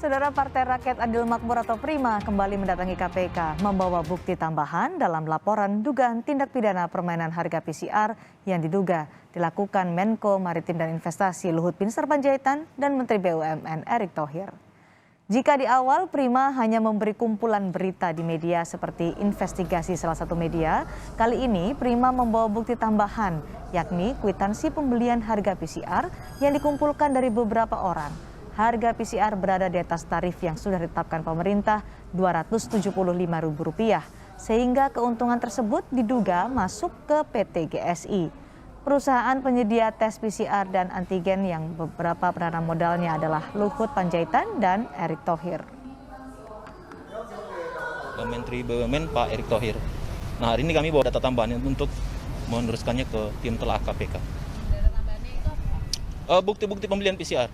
Saudara Partai Rakyat Adil Makmur atau Prima kembali mendatangi KPK membawa bukti tambahan dalam laporan dugaan tindak pidana permainan harga PCR yang diduga dilakukan Menko Maritim dan Investasi Luhut Binsar Panjaitan dan Menteri BUMN Erick Thohir. Jika di awal Prima hanya memberi kumpulan berita di media seperti investigasi salah satu media, kali ini Prima membawa bukti tambahan, yakni kwitansi pembelian harga PCR yang dikumpulkan dari beberapa orang. Harga PCR berada di atas tarif yang sudah ditetapkan pemerintah Rp275.000, sehingga keuntungan tersebut diduga masuk ke PT GSI. Perusahaan penyedia tes PCR dan antigen yang beberapa penanam modalnya adalah Luhut Panjaitan dan Erick Thohir. Menteri BUMN Pak Erick Thohir. Nah, hari ini kami bawa data tambahan untuk meneruskannya ke tim telah KPK. Data tambahannya itu apa? Bukti-bukti pembelian PCR,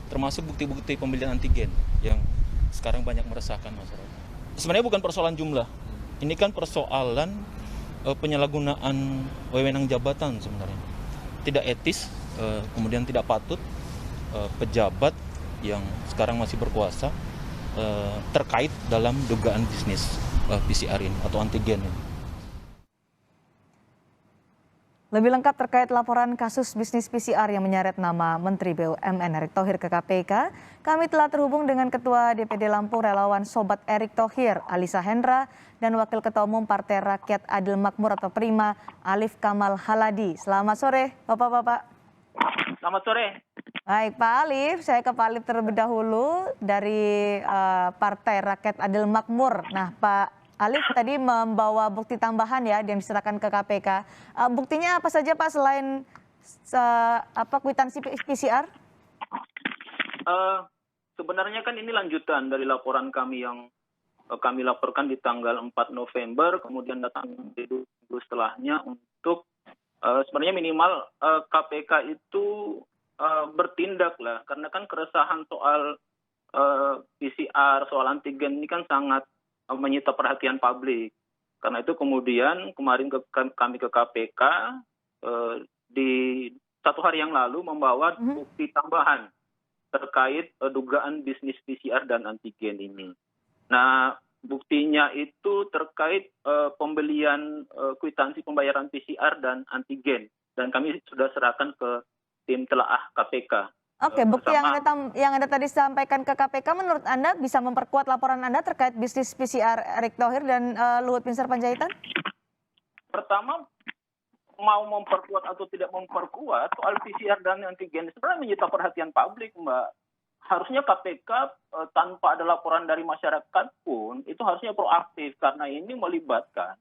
termasuk bukti-bukti pembelian antigen yang sekarang banyak meresahkan masyarakat. Sebenarnya bukan persoalan jumlah, ini kan persoalan penyalahgunaan wewenang jabatan sebenarnya. Tidak etis, kemudian tidak patut pejabat yang sekarang masih berkuasa terkait dalam dugaan bisnis PCR ini atau antigen ini. Lebih lengkap terkait laporan kasus bisnis PCR yang menyeret nama Menteri BUMN Erick Thohir ke KPK, kami telah terhubung dengan Ketua DPD Lampung Relawan Sobat Erick Thohir, Alisa Hendra, dan Wakil Ketua Umum Partai Rakyat Adil Makmur atau Prima, Alif Kamal Haladi. Selamat sore, Bapak-Bapak. Selamat sore. Baik, Pak Alif, saya ke Pak Alif terlebih dahulu dari Partai Rakyat Adil Makmur. Nah, Pak Alif tadi membawa bukti tambahan ya yang diserahkan ke KPK. Buktinya apa saja Pak selain kwitansi PCR? Sebenarnya kan ini lanjutan dari laporan kami yang kami laporkan di tanggal 4 November, kemudian datang di minggu setelahnya untuk sebenarnya minimal KPK itu bertindak lah, karena kan keresahan soal PCR, soal antigen ini kan sangat menyita perhatian publik. Karena itu kemudian kemarin kami ke KPK di 1 hari yang lalu membawa bukti tambahan terkait dugaan bisnis PCR dan antigen ini. Nah, buktinya itu terkait pembelian kwitansi pembayaran PCR dan antigen. Dan kami sudah serahkan ke tim telaah KPK. Oke, bukti yang Anda tadi sampaikan ke KPK menurut Anda bisa memperkuat laporan Anda terkait bisnis PCR Erick Thohir dan Luhut Binsar Panjaitan? Pertama, mau memperkuat atau tidak memperkuat soal PCR dan antigen sebenarnya menyita perhatian publik, Mbak. Harusnya KPK tanpa ada laporan dari masyarakat pun itu harusnya proaktif, karena ini melibatkan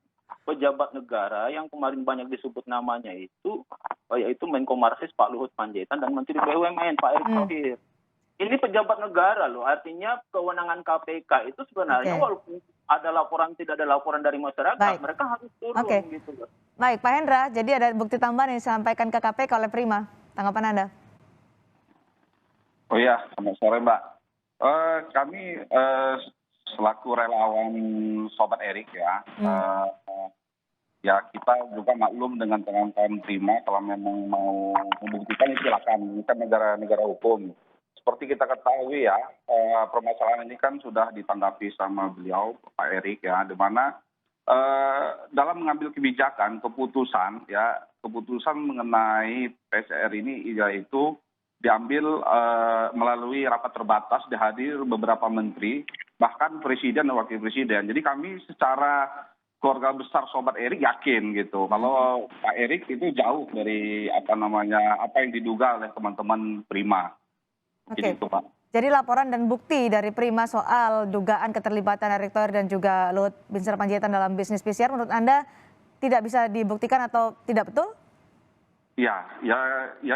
pejabat negara yang kemarin banyak disebut namanya itu, yaitu Menko Marves Pak Luhut Panjaitan dan Menteri BUMN Pak Erick Thohir. Ini pejabat negara loh, artinya kewenangan KPK itu sebenarnya walaupun ada laporan tidak ada laporan dari masyarakat, mereka harus turun gitu loh. Baik, Pak Hendra, jadi ada bukti tambahan yang disampaikan ke KPK oleh Prima. Tanggapan Anda? Oh iya, selamat sore Mbak. Kami selaku relawan Sobat Erick ya, ya kita juga maklum dengan kawan-kawan Prima kalau memang mau membuktikan silakan, ini kan negara hukum. Seperti kita ketahui ya, permasalahan ini kan sudah ditanggapi sama beliau Pak Erick ya, di mana dalam mengambil kebijakan keputusan mengenai PCR ini yaitu diambil melalui rapat terbatas, dihadir beberapa menteri, bahkan presiden dan wakil presiden. Jadi kami secara keluarga besar Sobat Erick yakin gitu kalau Pak Erick itu jauh dari apa yang diduga oleh teman-teman Prima. Gitu, Pak. Jadi laporan dan bukti dari Prima soal dugaan keterlibatan Erick Thohir dan juga Luhut Binsar Panjaitan dalam bisnis PCR menurut Anda tidak bisa dibuktikan atau tidak betul? Ya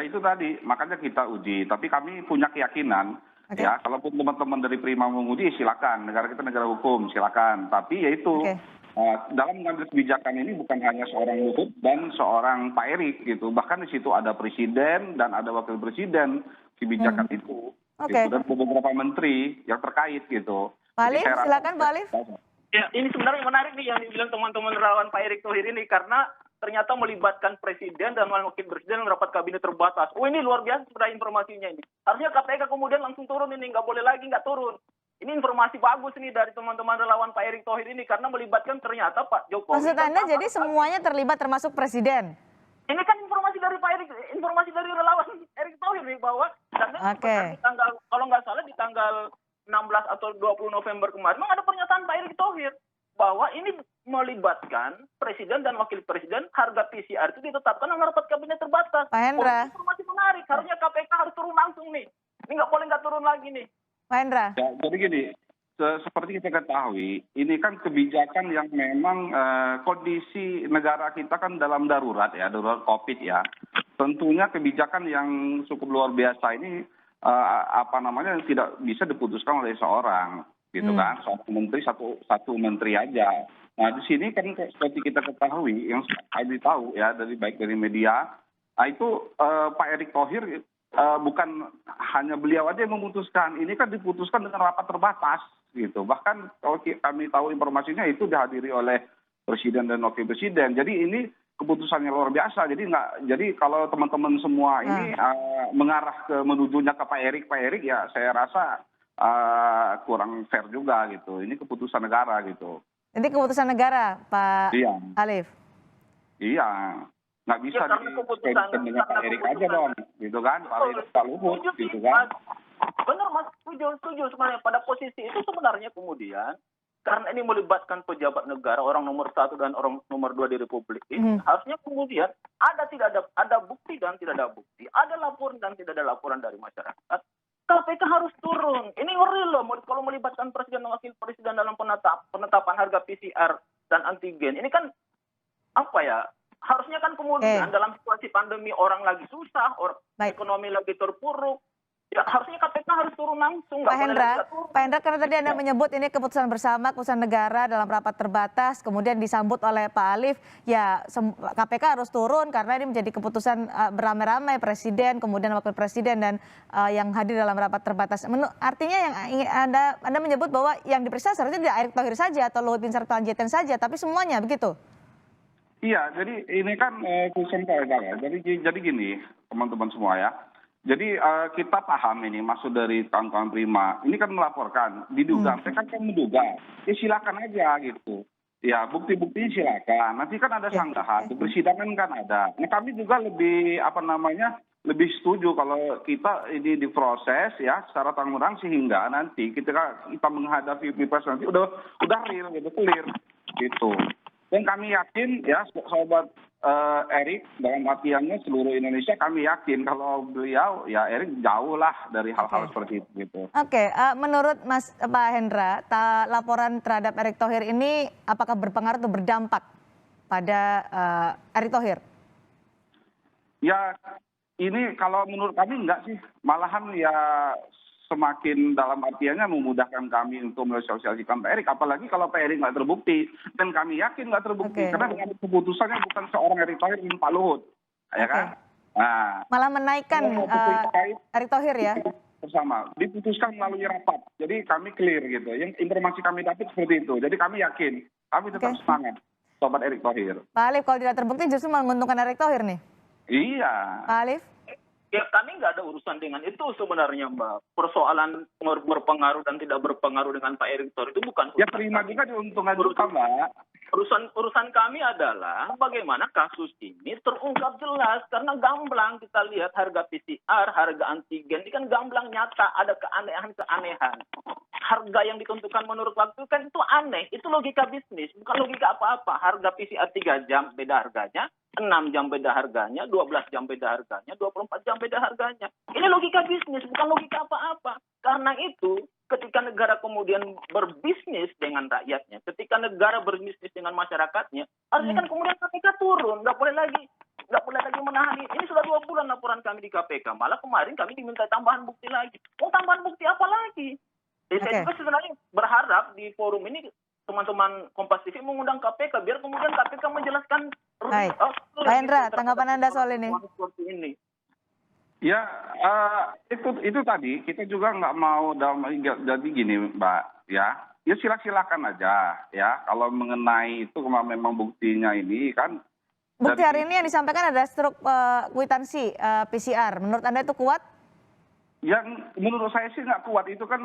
itu tadi, makanya kita uji. Tapi kami punya keyakinan, ya kalaupun teman-teman dari Prima menguji silakan, negara kita negara hukum silakan. Tapi yaitu dalam mengambil kebijakan ini bukan hanya seorang Luhut dan seorang Pak Erick gitu, bahkan di situ ada presiden dan ada wakil presiden kebijakan itu, gitu, dan beberapa menteri yang terkait gitu. Pak Alif, silakan Pak Alif. Ya, ini sebenarnya menarik nih yang dibilang teman-teman relawan Pak Erick Thohir ini, karena ternyata melibatkan presiden dan wakil presiden dalam rapat kabinet terbatas. Oh, ini luar biasa sebenarnya informasinya ini. Harusnya KPK kemudian langsung turun ini, nggak boleh lagi nggak turun. Ini informasi bagus nih dari teman-teman relawan Pak Erick Thohir ini karena melibatkan ternyata Pak Jokowi. Maksud Anda jadi semuanya terlibat termasuk presiden? Ini kan informasi dari Pak Erick, informasi dari relawan Erick Thohir nih bahwa di tanggal, kalau nggak salah di tanggal 16 atau 20 November kemarin memang ada pernyataan Pak Erick Thohir bahwa ini melibatkan presiden dan wakil presiden, harga PCR itu ditetapkan dalam rapat kabinet terbatas. Pak Hendra. Informasi menarik, harusnya KPK harus turun langsung nih. Ini nggak boleh nggak turun lagi nih. Pak Hendra. Ya, jadi gini, seperti kita ketahui, ini kan kebijakan yang memang kondisi negara kita kan dalam darurat ya, darurat COVID ya. Tentunya kebijakan yang cukup luar biasa ini tidak bisa diputuskan oleh seorang, gitu kan? Satu menteri, satu menteri aja. Nah di sini kan seperti kita ketahui, yang saya tahu ya baik dari media, itu Pak Erick Thohir bukan hanya beliau aja yang memutuskan, ini kan diputuskan dengan rapat terbatas gitu. Bahkan kalau kami tahu informasinya itu dihadiri oleh presiden dan wakil presiden. Jadi ini keputusannya luar biasa. Jadi kalau teman-teman semua ini mengarah ke menujunya ke Pak Erick ya saya rasa kurang fair juga gitu. Ini keputusan negara gitu. Ini keputusan negara, Pak Iya. Alif. Iya. Nggak bisa dikaitkan dengan Pak Erick aja dong, gitu kan? Pak Luhut, gitu kan? Benar Mas, setuju sebenarnya pada posisi itu sebenarnya kemudian karena ini melibatkan pejabat negara, orang nomor 1 dan orang nomor 2 di Republik ini, harusnya kemudian ada bukti dan tidak ada bukti, ada laporan dan tidak ada laporan dari masyarakat. KPK harus turun. Ini ngeri loh kalau melibatkan presiden dan wakil presiden dalam penetapan harga PCR dan antigen. Ini kan apa ya? Harusnya kan kemudian dalam situasi pandemi orang lagi susah, ekonomi lagi terpuruk, ya harusnya KPK harus turun langsung. Pak Hendra, karena tadi Anda menyebut ini keputusan bersama, keputusan negara dalam rapat terbatas, kemudian disambut oleh Pak Alif, ya KPK harus turun karena ini menjadi keputusan beramai-ramai presiden, kemudian wakil presiden dan yang hadir dalam rapat terbatas. Artinya yang Anda menyebut bahwa yang diperiksa seharusnya tidak Erick Thohir saja atau Luhut Binsar Panjaitan saja, tapi semuanya begitu? Iya, jadi ini kan keputusan KPK ya. Jadi gini, teman-teman semua ya. Jadi kita paham ini maksud dari kawan-kawan Prima. Ini kan melaporkan, diduga, mereka kan menduga. Ya silakan aja gitu. Ya bukti-buktinya silakan. Nanti kan ada sanggahan, di persidangan kan ada. Nah kami juga lebih setuju kalau kita ini diproses ya secara terang-terang sehingga nanti kita menghadapi pilpres nanti udah real gitu, clear gitu. Dan kami yakin ya sobat Erick dalam artiannya seluruh Indonesia kami yakin kalau beliau ya Erick jauh lah dari hal-hal seperti itu gitu. Oke, menurut Pak Hendra, laporan terhadap Erick Thohir ini apakah berpengaruh atau berdampak pada Erick Thohir? Ya ini kalau menurut kami enggak sih, malahan ya semakin dalam artiannya memudahkan kami untuk mensosialisasikan Pak Erick, apalagi kalau Pak Erick nggak terbukti, dan kami yakin nggak terbukti, karena dengan keputusannya bukan seorang Erick Thohir dan Pak Luhut, ya kan? Nah, malah menaikkan Erick Thohir ya? Bersama, diputuskan melalui rapat, jadi kami clear gitu, yang informasi kami dapat seperti itu, jadi kami yakin, kami tetap semangat, sobat Erick Thohir. Pak Alif, kalau tidak terbukti justru menguntungkan Erick Thohir nih? Iya. Pak Alif? Ya kami nggak ada urusan dengan itu sebenarnya Mbak. Persoalan berpengaruh dan tidak berpengaruh dengan Pak Erick Thohir itu bukan urusan. Ya terima juga diuntungkan juga Mbak. Urusan kami adalah bagaimana kasus ini terungkap jelas. Karena gamblang kita lihat harga PCR, harga antigen ini kan gamblang nyata. Ada keanehan-keanehan. Harga yang ditentukan menurut waktu kan itu aneh. Itu logika bisnis, bukan logika apa-apa. Harga PCR 3 jam beda harganya. 6 jam beda harganya, 12 jam beda harganya, 24 jam beda harganya. Ini logika bisnis, bukan logika apa-apa. Karena itu, ketika negara kemudian berbisnis dengan rakyatnya, ketika negara berbisnis dengan masyarakatnya, harusnya kan kemudian KPK turun, nggak boleh lagi menahan ini. Ini sudah 2 bulan laporan kami di KPK, malah kemarin kami diminta tambahan bukti lagi. Tambahan bukti apa lagi? Jadi saya juga sebenarnya berharap di forum ini teman-teman Kompas TV mengundang KPK biar kemudian KPK menjelaskan. Baik, Pak Hendra, tanggapan Anda soal ini? Ya itu tadi kita juga nggak mau jadi gini Mbak ya silakan aja ya kalau mengenai itu memang buktinya ini kan Bukti hari ini yang disampaikan ada struk kwitansi PCR. Menurut Anda itu kuat? Yang menurut saya sih nggak kuat itu kan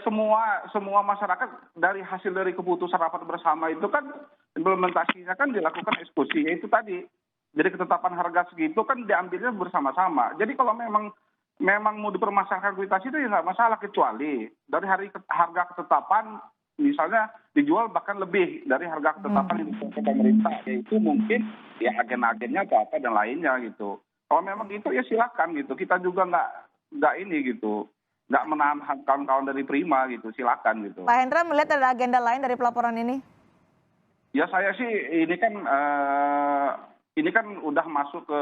semua masyarakat dari hasil dari keputusan rapat bersama itu kan implementasinya kan dilakukan eksekusi, yaitu tadi jadi ketetapan harga segitu kan diambilnya bersama-sama. Jadi kalau memang mau dipermasalahkan kwitansi itu ya nggak masalah, kecuali dari harga ketetapan misalnya dijual bahkan lebih dari harga ketetapan yang ditetapkan pemerintah, yaitu mungkin ya agen-agennya atau apa dan lainnya gitu. Kalau memang itu ya silakan gitu, kita juga nggak ini gitu, nggak menahan kawan-kawan dari Prima gitu, silakan gitu. Pak Hendra melihat ada agenda lain dari pelaporan ini? Ya saya sih ini kan udah masuk ke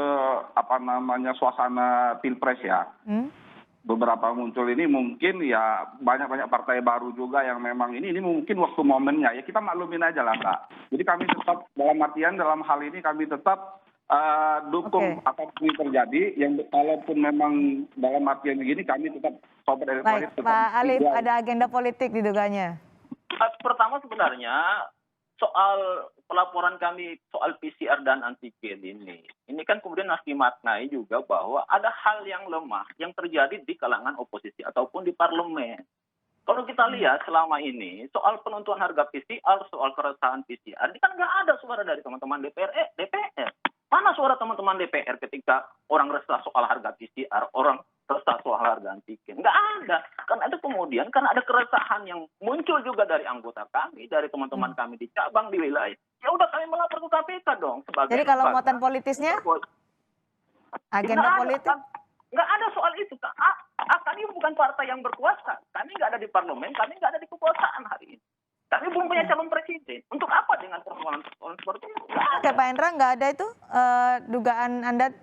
suasana pilpres ya. Beberapa muncul ini mungkin ya banyak partai baru juga yang memang ini mungkin waktu momennya ya, kita maklumin aja lah Mbak. Jadi kami tetap dalam hal ini kami tetap dukung apapun yang terjadi, yang kalaupun memang dalam artian begini kami tetap sobat Erick Thohir. Baik, Pak Alif, ada agenda politik diduganya. Pertama sebenarnya soal pelaporan kami soal PCR dan antigen ini kan kemudian harus dimaknai juga bahwa ada hal yang lemah yang terjadi di kalangan oposisi ataupun di parlemen. Kalau kita lihat selama ini soal penentuan harga PCR, soal keresahan PCR, ini kan nggak ada suara dari teman-teman DPR. Mana suara teman-teman DPR ketika orang resah soal harga PCR, orang resah soal harga antigen? Nggak ada. Karena itu kemudian karena ada keresahan yang muncul juga dari anggota kami, dari teman-teman kami di cabang, di wilayah. Ya udah kami melapor ke KPK dong. Jadi kalau muatan politisnya? Agenda politik? Nggak ada soal itu. Kami bukan partai yang berkuasa. Kami nggak ada di parlemen, kami nggak ada di kekuasaan hari ini. Kami belum punya calon presiden. Untuk apa dengan persoalan seperti itu? Oke, Pak Hendra, nggak ada itu dugaan Anda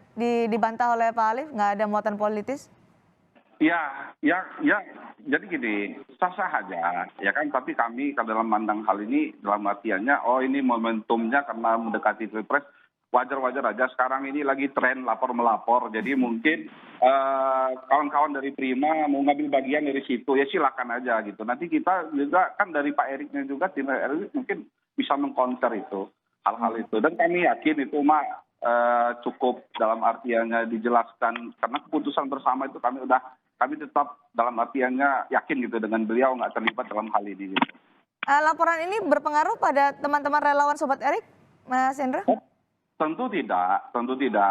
dibantah oleh Pak Alif, nggak ada muatan politis? Ya, jadi gini, sah-sah aja, ya kan. Tapi kami dalam mandang hal ini, dalam artiannya, ini momentumnya karena mendekati pilpres, wajar-wajar aja. Sekarang ini lagi tren lapor-melapor, jadi mungkin kawan-kawan dari Prima mau ngambil bagian dari situ, ya silakan aja gitu. Nanti kita juga kan dari Pak Eriknya juga, tim Erik mungkin bisa mengcounter itu, hal-hal itu. Dan kami yakin itu cukup dalam artiannya dijelaskan, karena keputusan bersama itu kami tetap dalam artiannya yakin gitu dengan beliau nggak terlibat dalam hal ini. Gitu. Laporan ini berpengaruh pada teman-teman relawan Sobat Erik, Mas Hendra? Tentu tidak.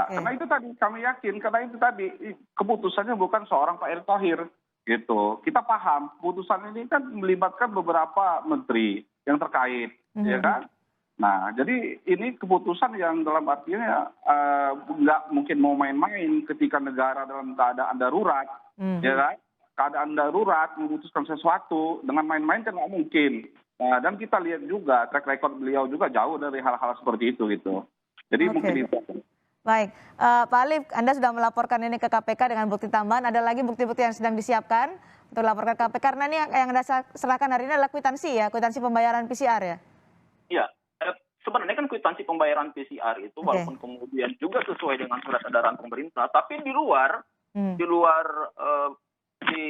Karena itu tadi kami yakin, karena itu tadi keputusannya bukan seorang Pak Erick Thohir gitu. Kita paham keputusan ini kan melibatkan beberapa menteri yang terkait, ya kan? Nah, jadi ini keputusan yang dalam artinya nggak mungkin mau main-main ketika negara dalam keadaan darurat, ya kan? Keadaan darurat memutuskan sesuatu dengan main-main kan nggak mungkin. Nah, dan kita lihat juga track record beliau juga jauh dari hal-hal seperti itu gitu. Jadi mungkin itu. Baik, Pak Alif, Anda sudah melaporkan ini ke KPK dengan bukti tambahan. Ada lagi bukti-bukti yang sedang disiapkan untuk dilaporkan ke KPK. Karena ini yang Anda serahkan hari ini adalah kwitansi ya, kwitansi pembayaran PCR ya? Iya, sebenarnya kan kwitansi pembayaran PCR itu walaupun kemudian juga sesuai dengan surat edaran pemerintah, tapi di luar di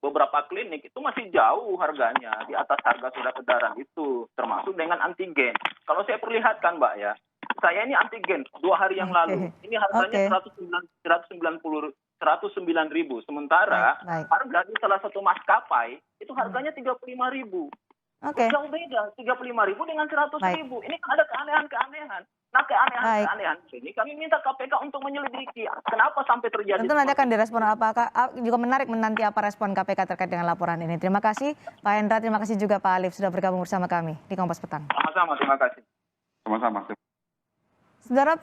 beberapa klinik itu masih jauh harganya di atas harga surat edaran itu, termasuk dengan antigen. Kalau saya perlihatkan Mbak ya, saya ini antigen 2 hari yang lalu, ini harganya 109.000, sementara harga di salah satu maskapai itu harganya 35.000. Jauh beda, 35.000 dengan 100.000. Ini kan ada keanehan-keanehan. Nah, keanehan ini kami minta KPK untuk menyelidiki kenapa sampai terjadi. Tentu nanti akan direspon, apakah juga menarik menanti apa respon KPK terkait dengan laporan ini. Terima kasih Pak Hendra, terima kasih juga Pak Alif sudah bergabung bersama kami di Kompas Petang. Sama-sama, terima kasih. Sama-sama. Saudara,